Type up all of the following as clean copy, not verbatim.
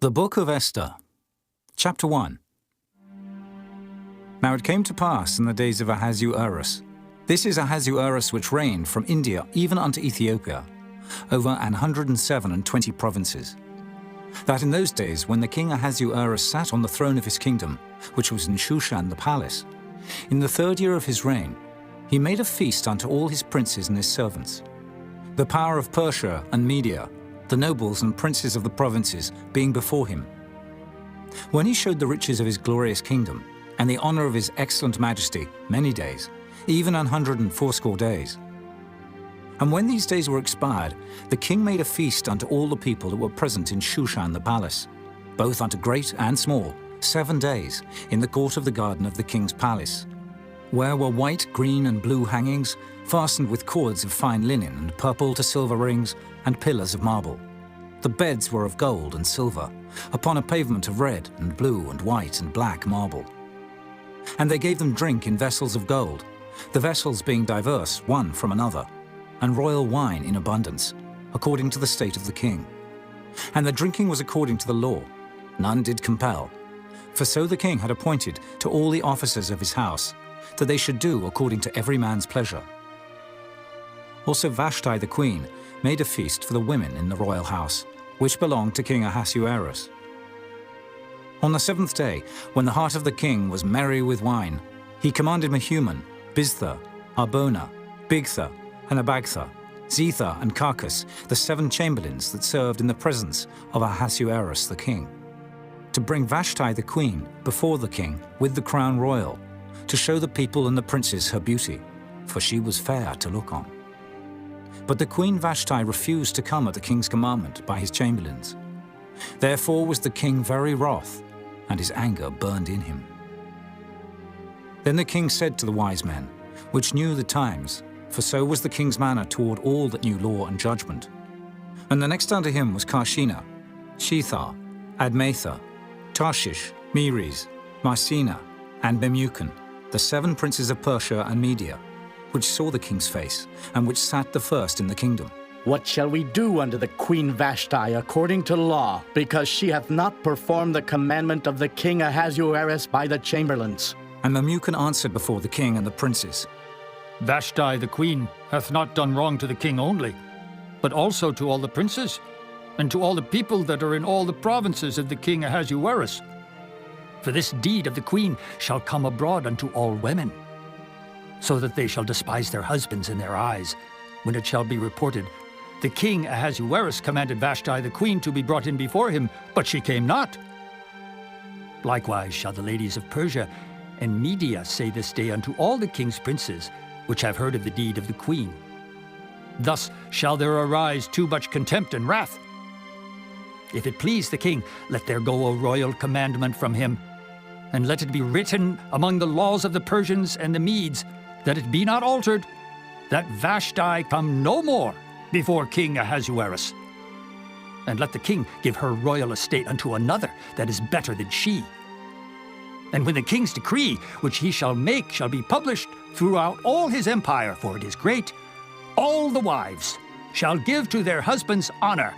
The Book of Esther, Chapter 1. Now it came to pass in the days of Ahasuerus. This is Ahasuerus which reigned from India even unto Ethiopia, over 127 provinces. That in those days, when the king Ahasuerus sat on the throne of his kingdom, which was in Shushan the palace, in the 3rd year of his reign, he made a feast unto all his princes and his servants. The power of Persia and Media, the nobles and princes of the provinces, being before him. When he showed the riches of his glorious kingdom, and the honor of his excellent majesty, many days, even 180 days. And when these days were expired, the king made a feast unto all the people that were present in Shushan the palace, both unto great and small, 7 days, in the court of the garden of the king's palace, where were white, green, and blue hangings, fastened with cords of fine linen, and purple to silver rings, and pillars of marble. The beds were of gold and silver, upon a pavement of red, and blue, and white, and black marble. And they gave them drink in vessels of gold, the vessels being diverse one from another, and royal wine in abundance, according to the state of the king. And the drinking was according to the law, none did compel. For so the king had appointed to all the officers of his house, that they should do according to every man's pleasure. Also Vashti the queen made a feast for the women in the royal house, which belonged to King Ahasuerus. On the 7th day, when the heart of the king was merry with wine, he commanded Mehuman, Biztha, Arbona, Bigtha, and Abagtha, Zetha, and Carcass, the 7 chamberlains that served in the presence of Ahasuerus the king, to bring Vashti the queen before the king with the crown royal, to show the people and the princes her beauty, for she was fair to look on. But the queen Vashti refused to come at the king's commandment by his chamberlains. Therefore was the king very wroth, and his anger burned in him. Then the king said to the wise men, which knew the times, for so was the king's manner toward all that knew law and judgment. And the next unto him was Carshena, Shethar, Admatha, Tarshish, Meres, Marsena, and Memucan, the 7 princes of Persia and Media, which saw the king's face, and which sat the first in the kingdom. What shall we do unto the queen Vashti according to law, because she hath not performed the commandment of the king Ahasuerus by the chamberlains? And Memucan answered before the king and the princes, Vashti the queen hath not done wrong to the king only, but also to all the princes, and to all the people that are in all the provinces of the king Ahasuerus. For this deed of the queen shall come abroad unto all women, so that they shall despise their husbands in their eyes, when it shall be reported, the king Ahasuerus commanded Vashti the queen to be brought in before him, but she came not. Likewise shall the ladies of Persia and Media say this day unto all the king's princes, which have heard of the deed of the queen. Thus shall there arise too much contempt and wrath. If it please the king, let there go a royal commandment from him, and let it be written among the laws of the Persians and the Medes, that it be not altered, that Vashti come no more before King Ahasuerus. And let the king give her royal estate unto another that is better than she. And when the king's decree, which he shall make, shall be published throughout all his empire, for it is great, all the wives shall give to their husbands honor,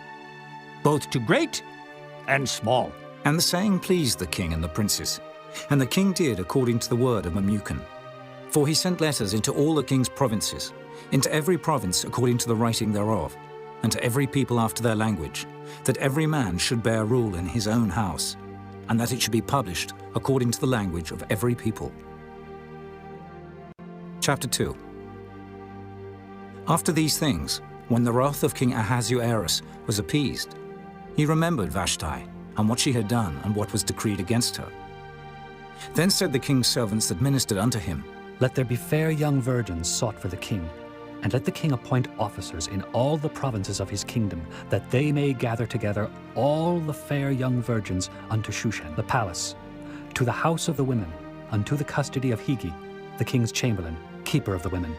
both to great and small. And the saying pleased the king and the princes. And the king did according to the word of Memucan. For he sent letters into all the king's provinces, into every province according to the writing thereof, and to every people after their language, that every man should bear rule in his own house, and that it should be published according to the language of every people. Chapter 2. After these things, when the wrath of King Ahasuerus was appeased, he remembered Vashti, and what she had done, and what was decreed against her. Then said the king's servants that ministered unto him, Let there be fair young virgins sought for the king, and let the king appoint officers in all the provinces of his kingdom, that they may gather together all the fair young virgins unto Shushan the palace, to the house of the women, unto the custody of Hegi, the king's chamberlain, keeper of the women.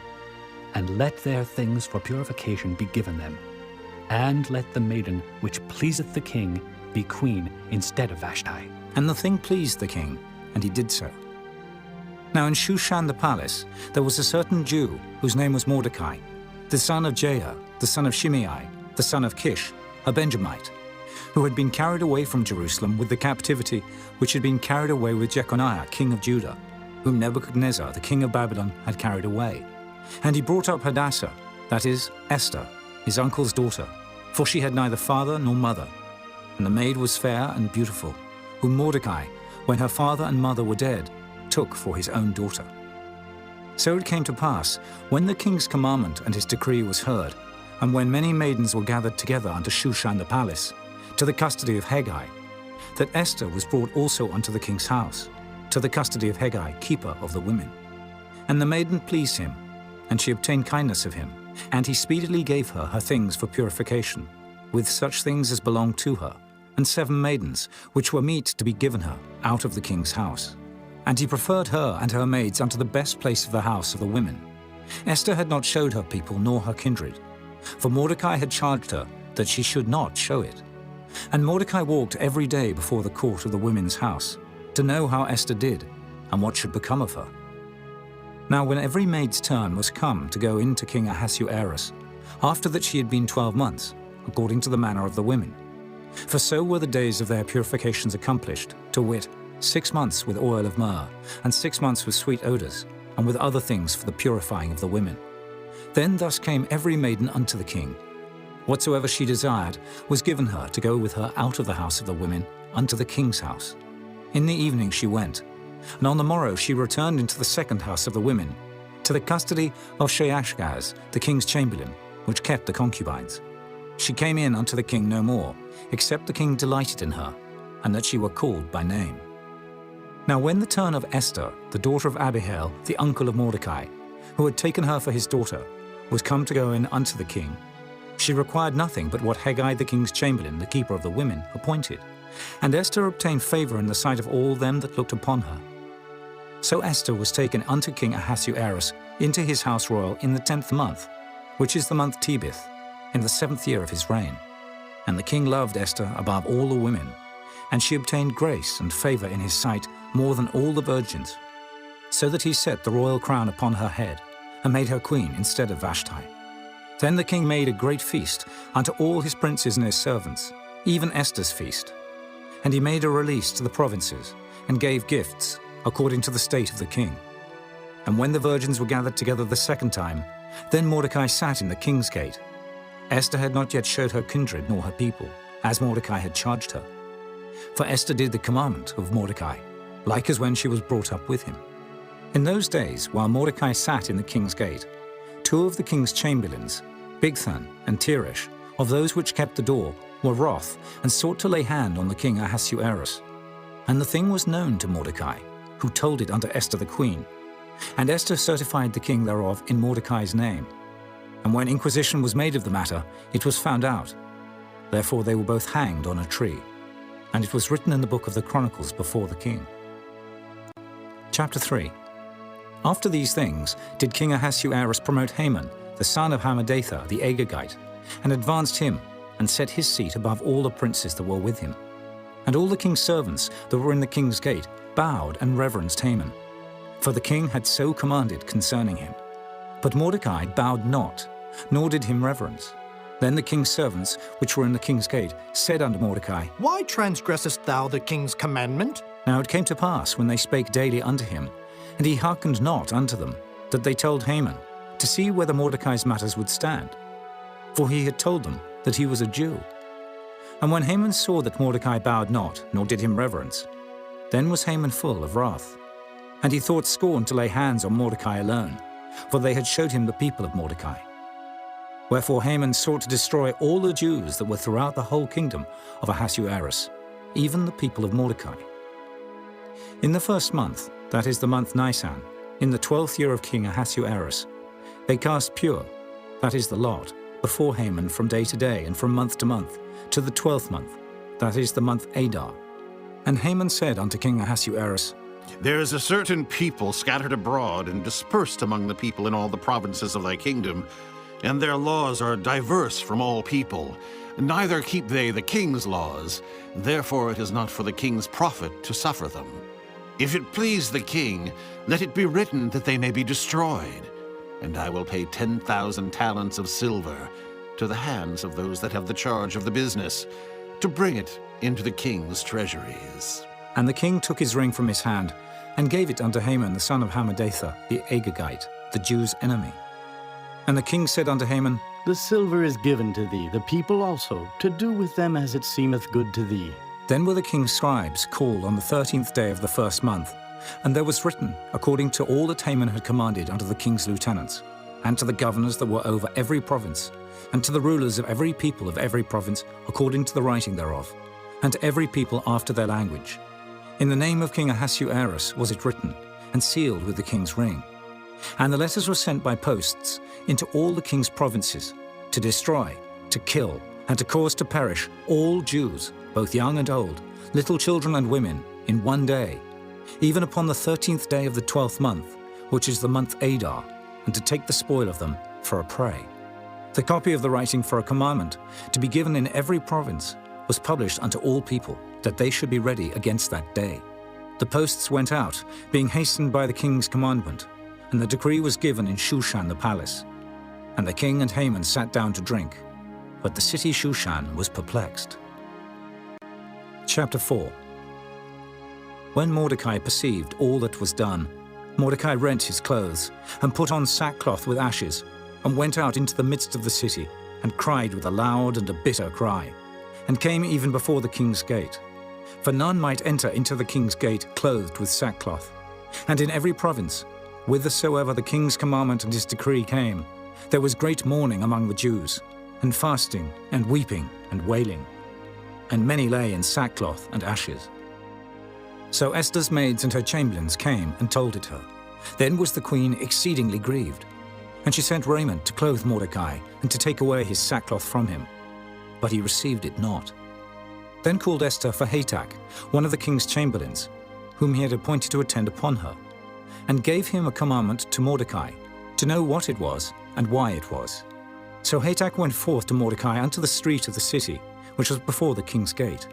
And let their things for purification be given them. And let the maiden which pleaseth the king be queen instead of Vashti. And the thing pleased the king, and he did so. Now in Shushan the palace there was a certain Jew, whose name was Mordecai, the son of Jair, the son of Shimei, the son of Kish, a Benjamite, who had been carried away from Jerusalem with the captivity which had been carried away with Jeconiah, king of Judah, whom Nebuchadnezzar, the king of Babylon, had carried away. And he brought up Hadassah, that is, Esther, his uncle's daughter, for she had neither father nor mother. And the maid was fair and beautiful, whom Mordecai, when her father and mother were dead, took for his own daughter. So it came to pass, when the king's commandment and his decree was heard, and when many maidens were gathered together unto Shushan the palace, to the custody of Haggai, that Esther was brought also unto the king's house, to the custody of Haggai, keeper of the women. And the maiden pleased him, and she obtained kindness of him, and he speedily gave her her things for purification, with such things as belonged to her, and 7 maidens, which were meet to be given her out of the king's house. And he preferred her and her maids unto the best place of the house of the women. Esther had not showed her people nor her kindred, for Mordecai had charged her that she should not show it. And Mordecai walked every day before the court of the women's house, to know how Esther did, and what should become of her. Now when every maid's turn was come to go in to King Ahasuerus, after that she had been 12 months, according to the manner of the women, for so were the days of their purifications accomplished, to wit, 6 months with oil of myrrh, and 6 months with sweet odors, and with other things for the purifying of the women. Then thus came every maiden unto the king. Whatsoever she desired was given her to go with her out of the house of the women unto the king's house. In the evening she went, and on the morrow she returned into the second house of the women, to the custody of Sheashgaz, the king's chamberlain, which kept the concubines. She came in unto the king no more, except the king delighted in her, and that she were called by name. Now when the turn of Esther, the daughter of Abihail, the uncle of Mordecai, who had taken her for his daughter, was come to go in unto the king, she required nothing but what Haggai the king's chamberlain, the keeper of the women, appointed. And Esther obtained favor in the sight of all them that looked upon her. So Esther was taken unto King Ahasuerus into his house royal in the 10th month, which is the month Tebeth, in the 7th year of his reign. And the king loved Esther above all the women, and she obtained grace and favor in his sight more than all the virgins, so that he set the royal crown upon her head, and made her queen instead of Vashti. Then the king made a great feast unto all his princes and his servants, even Esther's feast. And he made a release to the provinces, and gave gifts, according to the state of the king. And when the virgins were gathered together the second time, then Mordecai sat in the king's gate. Esther had not yet showed her kindred nor her people, as Mordecai had charged her. For Esther did the commandment of Mordecai, like as when she was brought up with him. In those days, while Mordecai sat in the king's gate, 2 of the king's chamberlains, Bigthan and Teresh, of those which kept the door, were wroth, and sought to lay hand on the king Ahasuerus. And the thing was known to Mordecai, who told it unto Esther the queen. And Esther certified the king thereof in Mordecai's name. And when inquisition was made of the matter, it was found out. Therefore they were both hanged on a tree. And it was written in the book of the Chronicles before the king. Chapter 3. After these things did King Ahasuerus promote Haman, the son of Hammedatha the Agagite, and advanced him, and set his seat above all the princes that were with him. And all the king's servants that were in the king's gate bowed and reverenced Haman, for the king had so commanded concerning him. But Mordecai bowed not, nor did him reverence. Then the king's servants, which were in the king's gate, said unto Mordecai, Why transgressest thou the king's commandment? Now it came to pass, when they spake daily unto him, and he hearkened not unto them, that they told Haman, to see whether Mordecai's matters would stand. For he had told them that he was a Jew. And when Haman saw that Mordecai bowed not, nor did him reverence, then was Haman full of wrath. And he thought scorn to lay hands on Mordecai alone, for they had showed him the people of Mordecai. Wherefore Haman sought to destroy all the Jews that were throughout the whole kingdom of Ahasuerus, even the people of Mordecai. In the 1st month, that is the month Nisan, in the 12th year of King Ahasuerus, they cast pure, that is the lot, before Haman from day to day and from month to month, to the 12th month, that is the month Adar. And Haman said unto King Ahasuerus, There is a certain people scattered abroad and dispersed among the people in all the provinces of thy kingdom, and their laws are diverse from all people. Neither keep they the king's laws, therefore it is not for the king's profit to suffer them. If it please the king, let it be written that they may be destroyed, and I will pay 10,000 talents of silver to the hands of those that have the charge of the business, to bring it into the king's treasuries. And the king took his ring from his hand and gave it unto Haman the son of Hammedatha, the Agagite, the Jews' enemy. And the king said unto Haman, The silver is given to thee, the people also, to do with them as it seemeth good to thee. Then were the king's scribes called on the 13th day of the first month, and there was written, according to all that Haman had commanded unto the king's lieutenants, and to the governors that were over every province, and to the rulers of every people of every province, according to the writing thereof, and to every people after their language. In the name of King Ahasuerus was it written, and sealed with the king's ring. And the letters were sent by posts into all the king's provinces, to destroy, to kill, and to cause to perish all Jews, both young and old, little children and women, in one day, even upon the 13th day of the 12th month, which is the month Adar, and to take the spoil of them for a prey. The copy of the writing for a commandment, to be given in every province, was published unto all people, that they should be ready against that day. The posts went out, being hastened by the king's commandment, and the decree was given in Shushan the palace. And the king and Haman sat down to drink, but the city Shushan was perplexed. Chapter 4. When Mordecai perceived all that was done, Mordecai rent his clothes, and put on sackcloth with ashes, and went out into the midst of the city, and cried with a loud and a bitter cry, and came even before the king's gate. For none might enter into the king's gate clothed with sackcloth. And in every province, whithersoever the king's commandment and his decree came, there was great mourning among the Jews, and fasting, and weeping, and wailing. And many lay in sackcloth and ashes. So Esther's maids and her chamberlains came and told it her. Then was the queen exceedingly grieved. And she sent raiment to clothe Mordecai, and to take away his sackcloth from him. But he received it not. Then called Esther for Hatach, one of the king's chamberlains, whom he had appointed to attend upon her, and gave him a commandment to Mordecai, to know what it was and why it was. So Hatach went forth to Mordecai unto the street of the city, which was before the king's gate.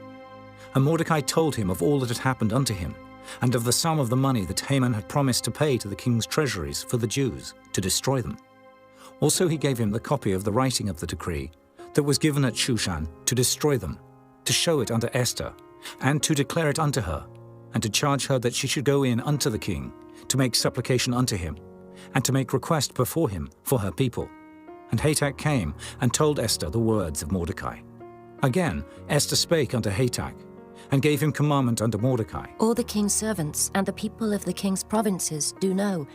And Mordecai told him of all that had happened unto him, and of the sum of the money that Haman had promised to pay to the king's treasuries for the Jews, to destroy them. Also he gave him the copy of the writing of the decree that was given at Shushan to destroy them, to show it unto Esther, and to declare it unto her, and to charge her that she should go in unto the king, to make supplication unto him, and to make request before him for her people. And Hatach came and told Esther the words of Mordecai. Again Esther spake unto Hatach, and gave him commandment unto Mordecai. All the king's servants and the people of the king's provinces do know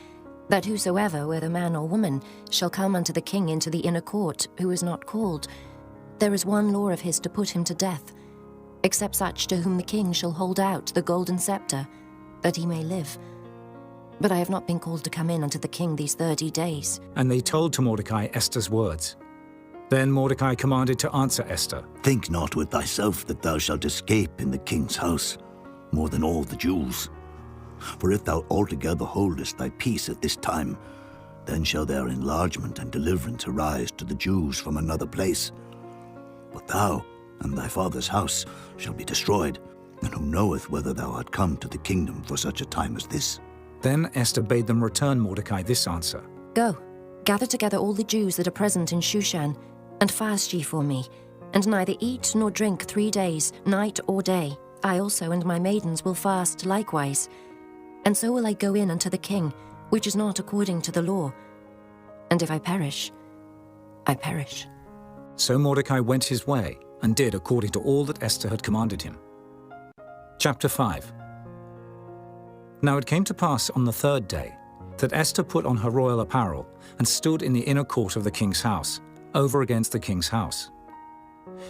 that whosoever, whether man or woman, shall come unto the king into the inner court, who is not called, there is one law of his to put him to death, except such to whom the king shall hold out the golden scepter, that he may live. But I have not been called to come in unto the king these 30 days. And they told to Mordecai Esther's words. Then Mordecai commanded to answer Esther. Think not with thyself that thou shalt escape in the king's house, more than all the Jews. For if thou altogether holdest thy peace at this time, then shall their enlargement and deliverance arise to the Jews from another place. But thou and thy father's house shall be destroyed, and who knoweth whether thou art come to the kingdom for such a time as this? Then Esther bade them return Mordecai this answer. Go, gather together all the Jews that are present in Shushan, and fast ye for me, and neither eat nor drink 3 days, night or day. I also and my maidens will fast likewise. And so will I go in unto the king, which is not according to the law. And if I perish, I perish. So Mordecai went his way, and did according to all that Esther had commanded him. Chapter 5. Now it came to pass on the 3rd day, that Esther put on her royal apparel, and stood in the inner court of the king's house, over against the king's house.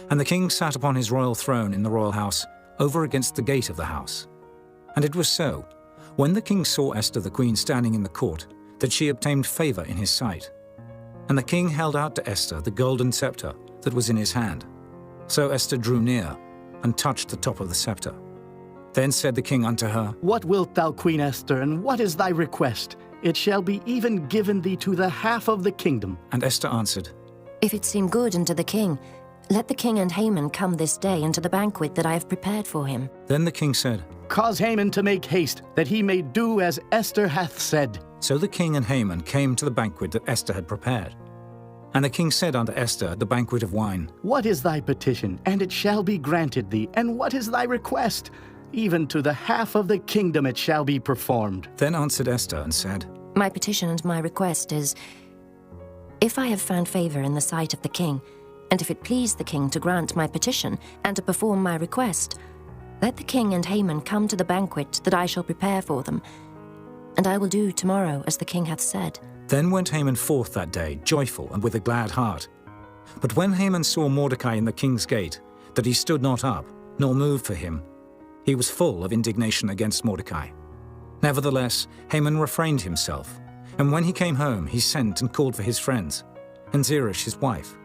And the king sat upon his royal throne in the royal house, over against the gate of the house. And it was so, when the king saw Esther the queen standing in the court, that she obtained favor in his sight. And the king held out to Esther the golden scepter that was in his hand. So Esther drew near, and touched the top of the scepter. Then said the king unto her, What wilt thou, Queen Esther, and what is thy request? It shall be even given thee to the half of the kingdom. And Esther answered, If it seem good unto the king, let the king and Haman come this day unto the banquet that I have prepared for him. Then the king said, Cause Haman to make haste, that he may do as Esther hath said. So the king and Haman came to the banquet that Esther had prepared. And the king said unto Esther at the banquet of wine, What is thy petition? And it shall be granted thee. And what is thy request? Even to the half of the kingdom it shall be performed. Then answered Esther and said, My petition and my request is, if I have found favor in the sight of the king, and if it please the king to grant my petition and to perform my request, let the king and Haman come to the banquet that I shall prepare for them, and I will do tomorrow as the king hath said. Then went Haman forth that day, joyful and with a glad heart. But when Haman saw Mordecai in the king's gate, that he stood not up, nor moved for him, he was full of indignation against Mordecai. Nevertheless, Haman refrained himself, and when he came home, he sent and called for his friends, and Zeresh his wife.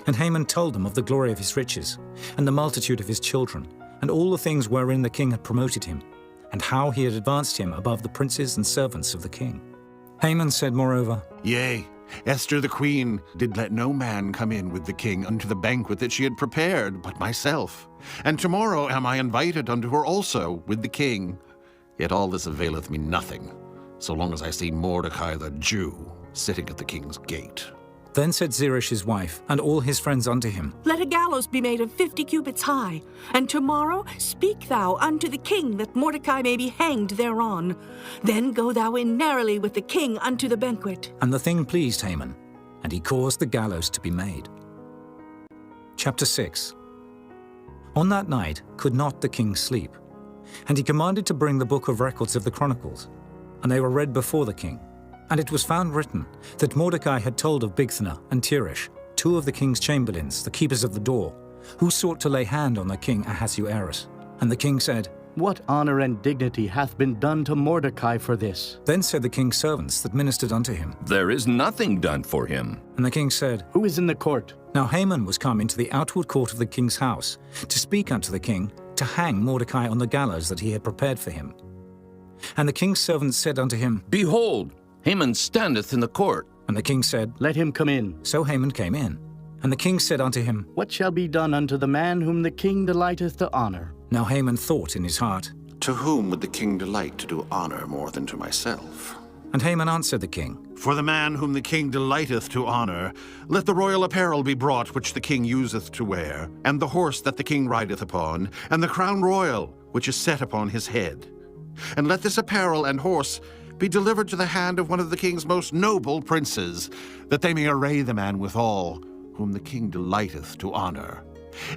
And Haman told them of the glory of his riches, and the multitude of his children, and all the things wherein the king had promoted him, and how he had advanced him above the princes and servants of the king. Haman said moreover, Yea, Esther the queen did let no man come in with the king unto the banquet that she had prepared, but myself. And tomorrow am I invited unto her also with the king. Yet all this availeth me nothing, so long as I see Mordecai the Jew sitting at the king's gate. Then said Zeresh his wife, and all his friends unto him, Let a gallows be made of 50 cubits high, and tomorrow speak thou unto the king that Mordecai may be hanged thereon. Then go thou in narrowly with the king unto the banquet. And the thing pleased Haman, and he caused the gallows to be made. Chapter 6. On that night could not the king sleep, and he commanded to bring the book of records of the Chronicles, and they were read before the king. And it was found written that Mordecai had told of Bigthana and Teresh, two of the king's chamberlains, the keepers of the door, who sought to lay hand on the king Ahasuerus. And the king said, What honor and dignity hath been done to Mordecai for this? Then said the king's servants that ministered unto him, There is nothing done for him. And the king said, Who is in the court? Now Haman was come into the outward court of the king's house, to speak unto the king, to hang Mordecai on the gallows that he had prepared for him. And the king's servants said unto him, Behold, Haman standeth in the court. And the king said, Let him come in. So Haman came in. And the king said unto him, What shall be done unto the man whom the king delighteth to honor? Now Haman thought in his heart, To whom would the king delight to do honor more than to myself? And Haman answered the king, For the man whom the king delighteth to honor, let the royal apparel be brought which the king useth to wear, and the horse that the king rideth upon, and the crown royal which is set upon his head. And let this apparel and horse be delivered to the hand of one of the king's most noble princes, that they may array the man withal, whom the king delighteth to honor,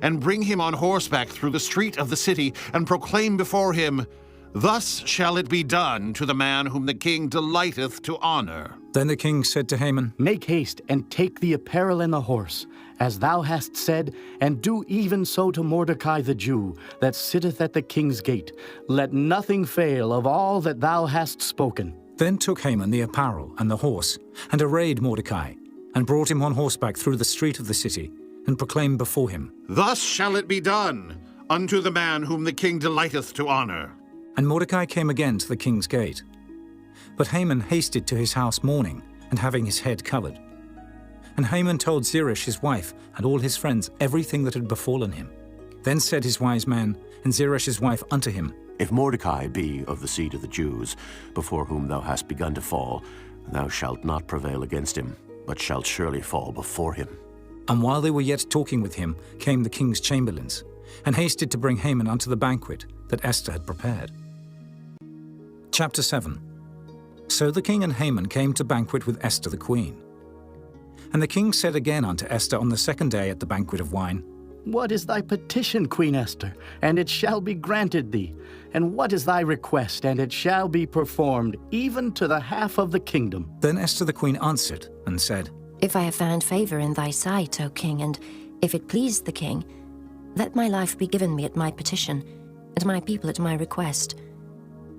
and bring him on horseback through the street of the city, and proclaim before him, Thus shall it be done to the man whom the king delighteth to honor. Then the king said to Haman, Make haste and take the apparel and the horse, as thou hast said, and do even so to Mordecai the Jew, that sitteth at the king's gate. Let nothing fail of all that thou hast spoken. Then took Haman the apparel and the horse, and arrayed Mordecai, and brought him on horseback through the street of the city, and proclaimed before him, Thus shall it be done unto the man whom the king delighteth to honor. And Mordecai came again to the king's gate. But Haman hasted to his house mourning, and having his head covered. And Haman told Zeresh his wife and all his friends everything that had befallen him. Then said his wise men and Zeresh his wife unto him, If Mordecai be of the seed of the Jews, before whom thou hast begun to fall, thou shalt not prevail against him, but shalt surely fall before him. And while they were yet talking with him, came the king's chamberlains, and hasted to bring Haman unto the banquet that Esther had prepared. Chapter 7. So the king and Haman came to banquet with Esther the queen. And the king said again unto Esther on the second day at the banquet of wine, What is thy petition, Queen Esther? And it shall be granted thee. And what is thy request? And it shall be performed, even to the half of the kingdom. Then Esther the queen answered and said, If I have found favor in thy sight, O king, and if it please the king, let my life be given me at my petition, and my people at my request.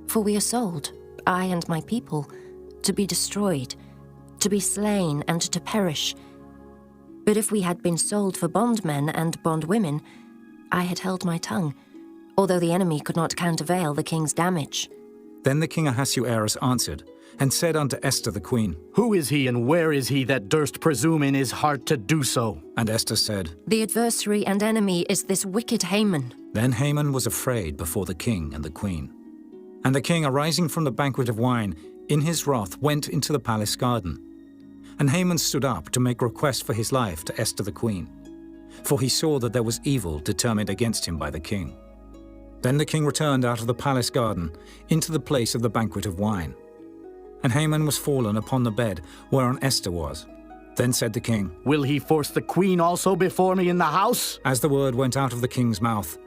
For we are sold, I and my people, to be destroyed, to be slain, and to perish. But if we had been sold for bondmen and bondwomen, I had held my tongue, although the enemy could not countervail the king's damage. Then the king Ahasuerus answered, and said unto Esther the queen, Who is he, and where is he that durst presume in his heart to do so? And Esther said, The adversary and enemy is this wicked Haman. Then Haman was afraid before the king and the queen. And the king, arising from the banquet of wine, in his wrath went into the palace garden. And Haman stood up to make request for his life to Esther the queen, for he saw that there was evil determined against him by the king. Then the king returned out of the palace garden into the place of the banquet of wine. And Haman was fallen upon the bed whereon Esther was. Then said the king, Will he force the queen also before me in the house? As the word went out of the king's mouth,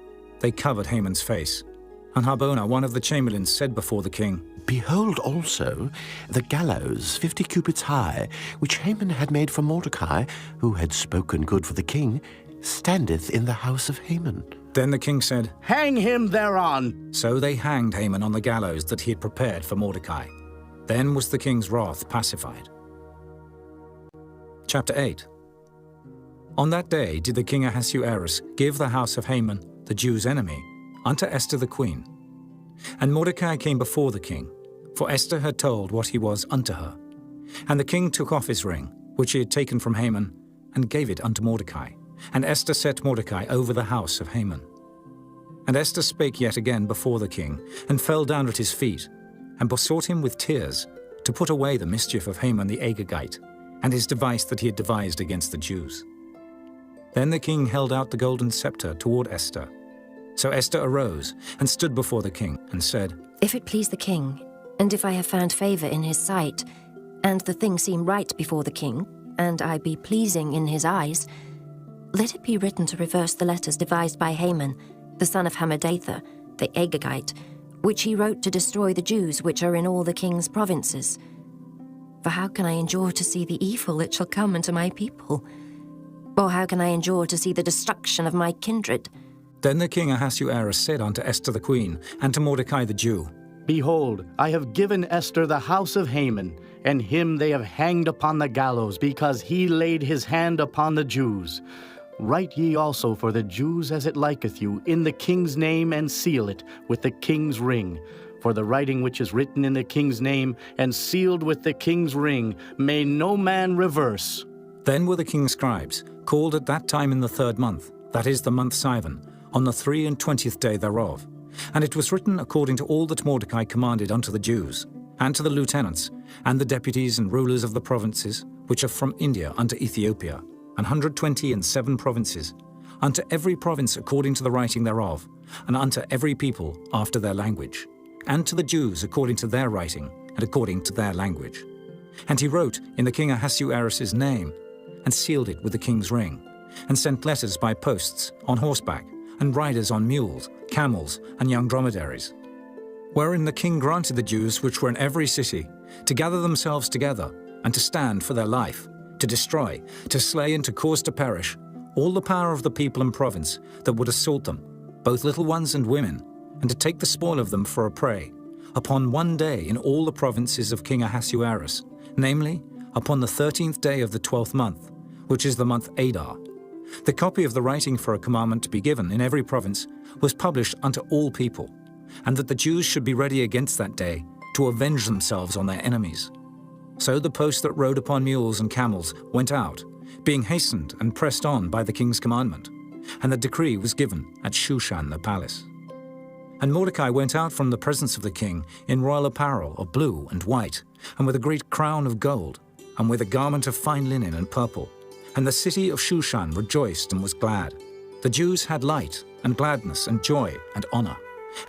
they covered Haman's face. And Harbona, one of the chamberlains, said before the king, Behold also the gallows 50 cubits high, which Haman had made for Mordecai, who had spoken good for the king, standeth in the house of Haman. Then the king said, Hang him thereon. So they hanged Haman on the gallows that he had prepared for Mordecai. Then was the king's wrath pacified. Chapter 8. On that day did the king Ahasuerus give the house of Haman, the Jews' enemy, unto Esther the queen. And Mordecai came before the king, for Esther had told what he was unto her. And the king took off his ring, which he had taken from Haman, and gave it unto Mordecai. And Esther set Mordecai over the house of Haman. And Esther spake yet again before the king, and fell down at his feet, and besought him with tears to put away the mischief of Haman the Agagite, and his device that he had devised against the Jews. Then the king held out the golden scepter toward Esther. So Esther arose and stood before the king, and said, If it please the king, and if I have found favor in his sight, and the thing seem right before the king, and I be pleasing in his eyes, let it be written to reverse the letters devised by Haman, the son of Hammedatha, the Agagite, which he wrote to destroy the Jews which are in all the king's provinces. For how can I endure to see the evil that shall come unto my people? Or how can I endure to see the destruction of my kindred? Then the king Ahasuerus said unto Esther the queen, and to Mordecai the Jew, Behold, I have given Esther the house of Haman, and him they have hanged upon the gallows, because he laid his hand upon the Jews. Write ye also for the Jews as it liketh you, in the king's name, and seal it with the king's ring. For the writing which is written in the king's name, and sealed with the king's ring, may no man reverse. Then were the king's scribes called at that time in the 3rd month, that is the month Sivan, on the 23rd day thereof. And it was written according to all that Mordecai commanded unto the Jews, and to the lieutenants, and the deputies and rulers of the provinces, which are from India unto Ethiopia, 127 provinces, unto every province according to the writing thereof, and unto every people after their language, and to the Jews according to their writing, and according to their language. And he wrote in the king Ahasuerus' name, and sealed it with the king's ring, and sent letters by posts, on horseback, and riders on mules, camels, and young dromedaries. Wherein the king granted the Jews which were in every city to gather themselves together, and to stand for their life, to destroy, to slay, and to cause to perish all the power of the people and province that would assault them, both little ones and women, and to take the spoil of them for a prey, upon one day in all the provinces of King Ahasuerus, namely, upon the 13th day of the 12th month, which is the month Adar. The copy of the writing for a commandment to be given in every province was published unto all people, and that the Jews should be ready against that day to avenge themselves on their enemies. So the posts that rode upon mules and camels went out, being hastened and pressed on by the king's commandment, and the decree was given at Shushan the palace. And Mordecai went out from the presence of the king in royal apparel of blue and white, and with a great crown of gold, and with a garment of fine linen and purple. And the city of Shushan rejoiced and was glad. The Jews had light and gladness and joy and honor.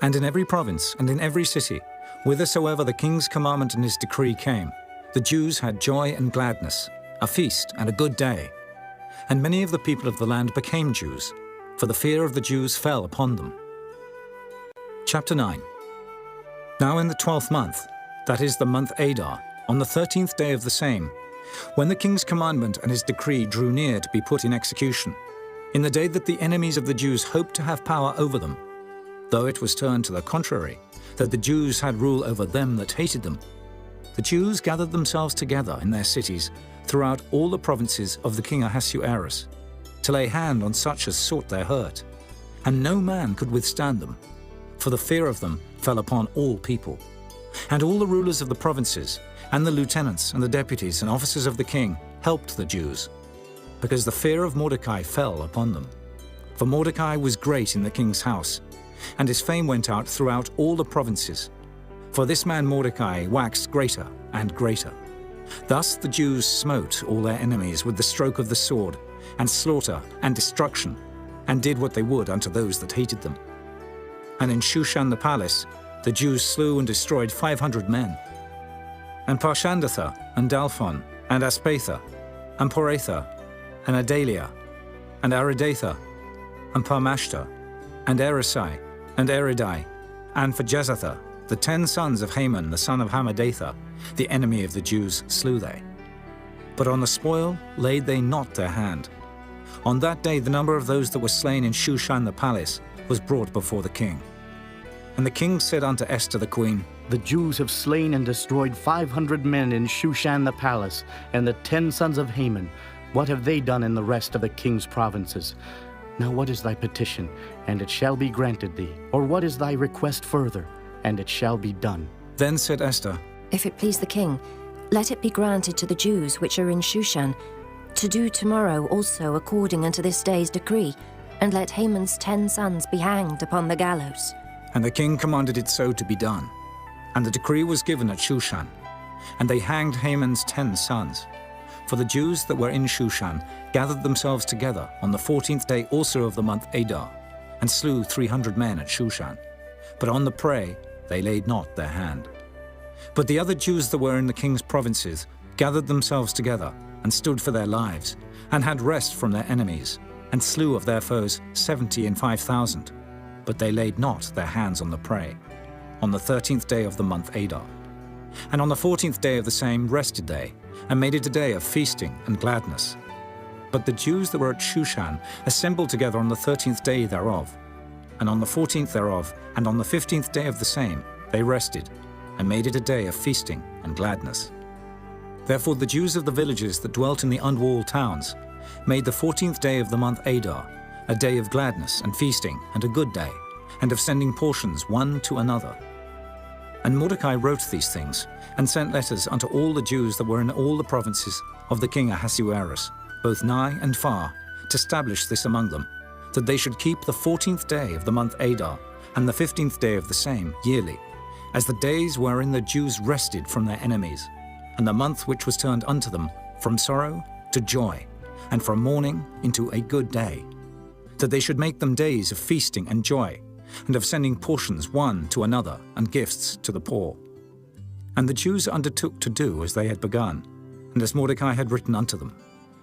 And in every province and in every city, whithersoever the king's commandment and his decree came, the Jews had joy and gladness, a feast and a good day. And many of the people of the land became Jews, for the fear of the Jews fell upon them. Chapter 9. Now in the 12th month, that is the month Adar, on the 13th day of the same, when the king's commandment and his decree drew near to be put in execution, in the day that the enemies of the Jews hoped to have power over them, though it was turned to the contrary, that the Jews had rule over them that hated them, the Jews gathered themselves together in their cities throughout all the provinces of the king Ahasuerus, to lay hand on such as sought their hurt, and no man could withstand them, for the fear of them fell upon all people. And all the rulers of the provinces, and the lieutenants and the deputies and officers of the king helped the Jews, because the fear of Mordecai fell upon them. For Mordecai was great in the king's house, and his fame went out throughout all the provinces. For this man Mordecai waxed greater and greater. Thus the Jews smote all their enemies with the stroke of the sword, and slaughter and destruction, and did what they would unto those that hated them. And in Shushan the palace the Jews slew and destroyed 500 men. And Parshandatha, and Dalphon, and Aspatha, and Poratha, and Adalia, and Aridatha, and Parmashta, and Erisai, and Eridai, and for Jezatha, the 10 sons of Haman the son of Hammedatha, the enemy of the Jews, slew they. But on the spoil laid they not their hand. On that day the number of those that were slain in Shushan the palace was brought before the king. And the king said unto Esther the queen, The Jews have slain and destroyed 500 men in Shushan the palace, and the 10 sons of Haman. What have they done in the rest of the king's provinces? Now what is thy petition, and it shall be granted thee? Or what is thy request further, and it shall be done? Then said Esther, If it please the king, let it be granted to the Jews which are in Shushan, to do tomorrow also according unto this day's decree, and let Haman's 10 sons be hanged upon the gallows. And the king commanded it so to be done. And the decree was given at Shushan. And they hanged Haman's 10 sons. For the Jews that were in Shushan gathered themselves together on the 14th day also of the month Adar, and slew 300 men at Shushan. But on the prey they laid not their hand. But the other Jews that were in the king's provinces gathered themselves together, and stood for their lives, and had rest from their enemies, and slew of their foes 75,000. But they laid not their hands on the prey, on the 13th day of the month Adar. And on the 14th day of the same rested they, and made it a day of feasting and gladness. But the Jews that were at Shushan assembled together on the 13th day thereof. And on the 14th thereof, and on the 15th day of the same, they rested, and made it a day of feasting and gladness. Therefore the Jews of the villages that dwelt in the unwalled towns made the 14th day of the month Adar a day of gladness and feasting and a good day, and of sending portions one to another. And Mordecai wrote these things, and sent letters unto all the Jews that were in all the provinces of the king Ahasuerus, both nigh and far, to establish this among them, that they should keep the 14th day of the month Adar, and the 15th day of the same, yearly, as the days wherein the Jews rested from their enemies, and the month which was turned unto them from sorrow to joy, and from mourning into a good day, that they should make them days of feasting and joy, and of sending portions one to another, and gifts to the poor. And the Jews undertook to do as they had begun, and as Mordecai had written unto them,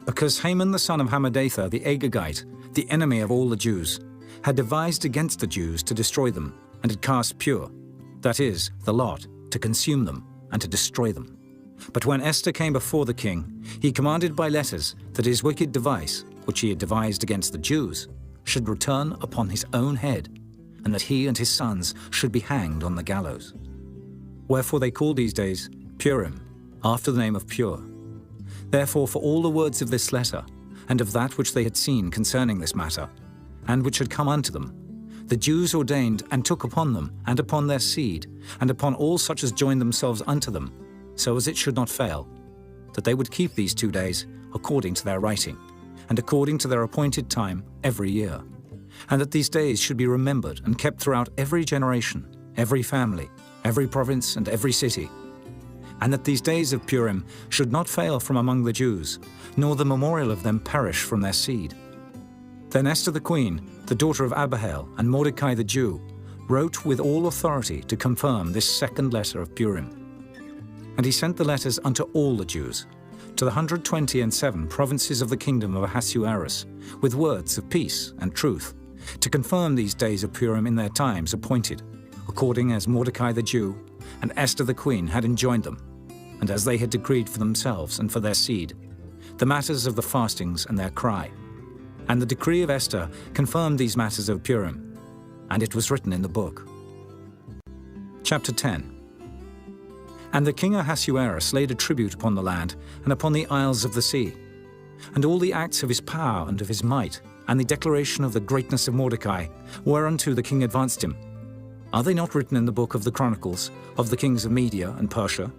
because Haman the son of Hammedatha the Agagite, the enemy of all the Jews, had devised against the Jews to destroy them, and had cast pure, that is, the lot, to consume them, and to destroy them. But when Esther came before the king, he commanded by letters that his wicked device, which he had devised against the Jews, should return upon his own head, and that he and his sons should be hanged on the gallows. Wherefore they called these days Purim, after the name of Pur. Therefore for all the words of this letter, and of that which they had seen concerning this matter, and which had come unto them, the Jews ordained and took upon them, and upon their seed, and upon all such as joined themselves unto them, so as it should not fail, that they would keep these 2 days according to their writing, and according to their appointed time every year, and that these days should be remembered and kept throughout every generation, every family, every province, and every city, and that these days of Purim should not fail from among the Jews, nor the memorial of them perish from their seed. Then Esther the queen, the daughter of Abihail, and Mordecai the Jew, wrote with all authority to confirm this second letter of Purim. And he sent the letters unto all the Jews, to the 127 provinces of the kingdom of Ahasuerus, with words of peace and truth, to confirm these days of Purim in their times appointed, according as Mordecai the Jew and Esther the queen had enjoined them, and as they had decreed for themselves and for their seed, the matters of the fastings and their cry. And the decree of Esther confirmed these matters of Purim, and it was written in the book. Chapter 10. And the king Ahasuerus laid a tribute upon the land and upon the isles of the sea, and all the acts of his power and of his might, and the declaration of the greatness of Mordecai, whereunto the king advanced him. Are they not written in the book of the Chronicles of the kings of Media and Persia?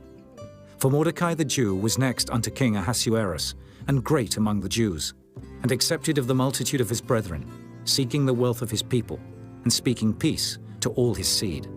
For Mordecai the Jew was next unto King Ahasuerus, and great among the Jews, and accepted of the multitude of his brethren, seeking the wealth of his people, and speaking peace to all his seed.